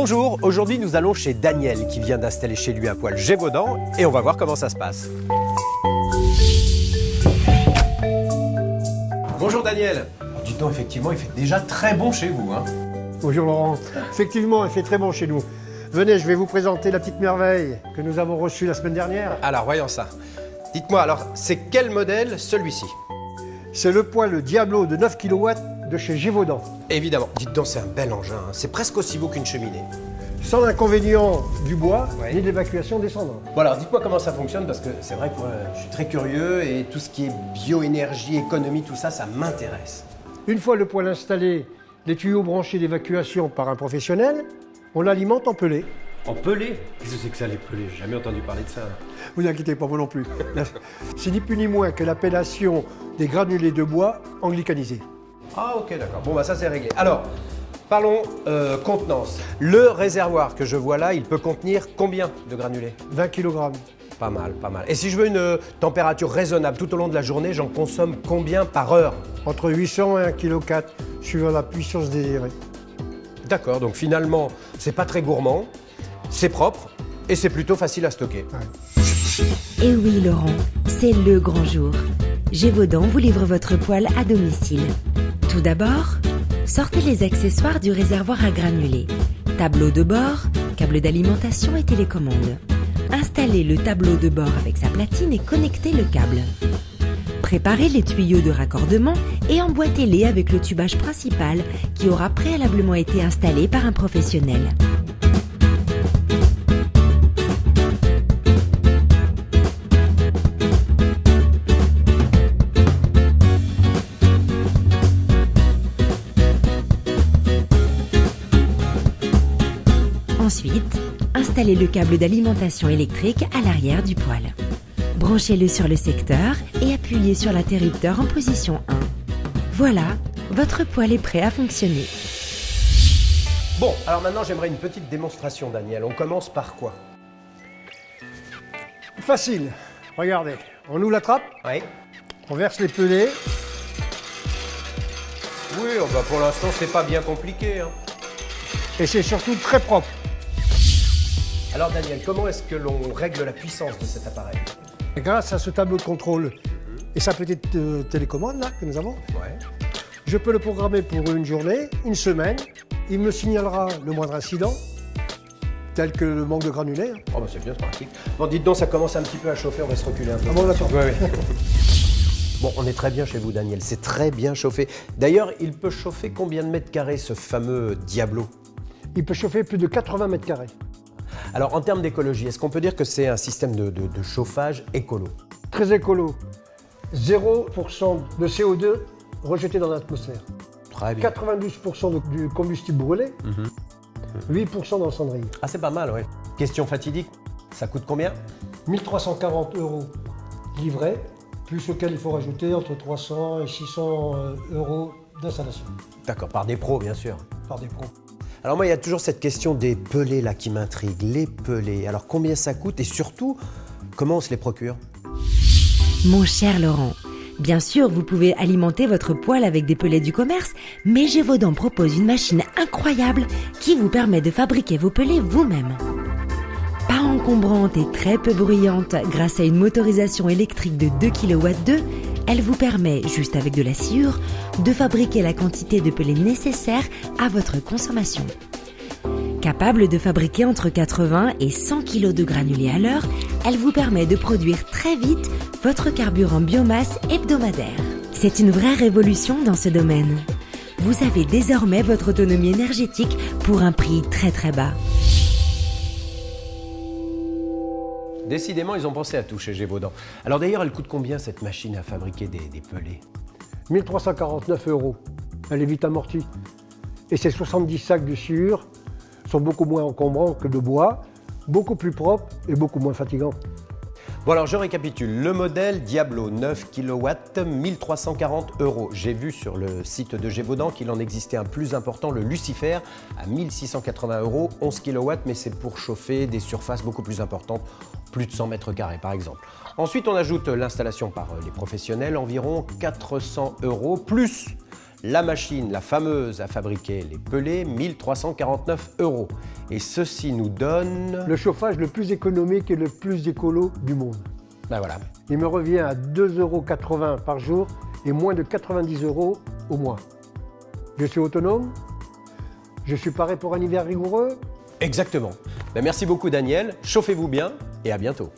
Bonjour, aujourd'hui nous allons chez Daniel qui vient d'installer chez lui un poêle Gévaudan et on va voir comment ça se passe. Bonjour Daniel. Dites donc, effectivement, il fait déjà très bon chez vous, hein. Bonjour Laurent. Effectivement, il fait très bon chez nous. Venez, je vais vous présenter la petite merveille que nous avons reçue la semaine dernière. Alors, voyons ça. Dites-moi, alors, c'est quel modèle celui-ci? C'est le poêle Diablo de 9 kW de chez Gévaudan. Évidemment. Dites donc, c'est un bel engin, hein. C'est presque aussi beau qu'une cheminée. Sans l'inconvénient du bois, Ouais. ni de l'évacuation descendante. Bon alors, dites-moi comment ça fonctionne, parce que c'est vrai que moi, je suis très curieux et tout ce qui est bioénergie, économie, tout ça, ça m'intéresse. Une fois le poêle installé, les tuyaux branchés d'évacuation par un professionnel, on l'alimente en pellet. En pelé? Qu'est-ce que c'est que ça, les pelés? J'ai jamais entendu parler de ça. Vous inquiétez pas, moi non plus. C'est ni plus ni moins que l'appellation des granulés de bois anglicanisés. Ah ok, d'accord. Bon bah ça c'est réglé. Alors, parlons contenance. Le réservoir que je vois là, il peut contenir combien de granulés? 20 kg. Pas mal, pas mal. Et si je veux une température raisonnable tout au long de la journée, j'en consomme combien par heure? Entre 800 et 1,4 kg, suivant la puissance désirée. D'accord, donc finalement, c'est pas très gourmand, c'est propre et c'est plutôt facile à stocker. Et oui Laurent, c'est le grand jour. Gévaudan vous livre votre poêle à domicile. Tout d'abord, sortez les accessoires du réservoir à granulés. Tableau de bord, câble d'alimentation et télécommande. Installez le tableau de bord avec sa platine et connectez le câble. Préparez les tuyaux de raccordement et emboîtez-les avec le tubage principal qui aura préalablement été installé par un professionnel. Ensuite, installez le câble d'alimentation électrique à l'arrière du poêle. Branchez-le sur le secteur et appuyez sur l'interrupteur en position 1. Voilà, votre poêle est prêt à fonctionner. Bon, alors maintenant j'aimerais une petite démonstration, Daniel. On commence par quoi? Facile. Regardez, on ouvre la trappe, Oui. on verse les pelés. Oui, oh bah pour l'instant c'est pas bien compliqué, hein. Et c'est surtout très propre. Alors Daniel, comment est-ce que l'on règle la puissance de cet appareil? Et grâce à ce tableau de contrôle et sa petite télécommande là, que nous avons, Ouais. je peux le programmer pour une journée, une semaine. Il me signalera le moindre incident, tel que le manque de granulés. Oh bah c'est bien, c'est pratique. Bon, dites donc, ça commence un petit peu à chauffer, on va se reculer un peu. Ah bon, d'accord. Ouais, ouais. Bon, on est très bien chez vous, Daniel, c'est très bien chauffé. D'ailleurs, il peut chauffer combien de mètres carrés, ce fameux Diablo? Il peut chauffer plus de 80 mètres carrés. Alors, en termes d'écologie, est-ce qu'on peut dire que c'est un système de chauffage écolo? Très écolo. 0% de CO2 rejeté dans l'atmosphère. Très bien. 92% du combustible brûlé. 8% dans le cendrier. Ah, c'est pas mal, ouais. Question fatidique, ça coûte combien? 1340 € livrés, plus auquel il faut rajouter entre 300 et 600 € d'installation D'accord, par des pros, bien sûr. par des pros. Alors moi, il y a toujours cette question des pelés là qui m'intrigue. Les pelés, alors combien ça coûte et surtout, comment on se les procure? Mon cher Laurent, bien sûr, vous pouvez alimenter votre poêle avec des pellets du commerce, mais Gévaudan propose une machine incroyable qui vous permet de fabriquer vos pellets vous-même. Pas encombrante et très peu bruyante, grâce à une motorisation électrique de 2 kW, elle vous permet, juste avec de la sciure, de fabriquer la quantité de pellets nécessaire à votre consommation. Capable de fabriquer entre 80 et 100 kg de granulés à l'heure, elle vous permet de produire très vite votre carburant biomasse hebdomadaire. C'est une vraie révolution dans ce domaine. Vous avez désormais votre autonomie énergétique pour un prix très très bas. Décidément, ils ont pensé à tout chez Gévaudan. Alors d'ailleurs, elle coûte combien cette machine à fabriquer des pelés? 1349 €. Elle est vite amortie. Et ces 70 sacs de sciure sont beaucoup moins encombrants que de bois, beaucoup plus propres et beaucoup moins fatigants. Bon alors je récapitule, le modèle Diablo 9 kW, 1340 €. J'ai vu sur le site de Gévaudan qu'il en existait un plus important, le Lucifer, à 1680 €, 11 kW, mais c'est pour chauffer des surfaces beaucoup plus importantes, plus de 100 mètres carrés par exemple. Ensuite on ajoute l'installation par les professionnels, environ 400 €, plus La machine, la fameuse, à fabriquer les pellets, 1349 €. Et ceci nous donne... Le chauffage le plus économique et le plus écolo du monde. Ben voilà. Il me revient à 2,80 € par jour et moins de 90 € au mois. Je suis autonome, je suis paré pour un hiver rigoureux. Exactement. Ben merci beaucoup Daniel, chauffez-vous bien et à bientôt.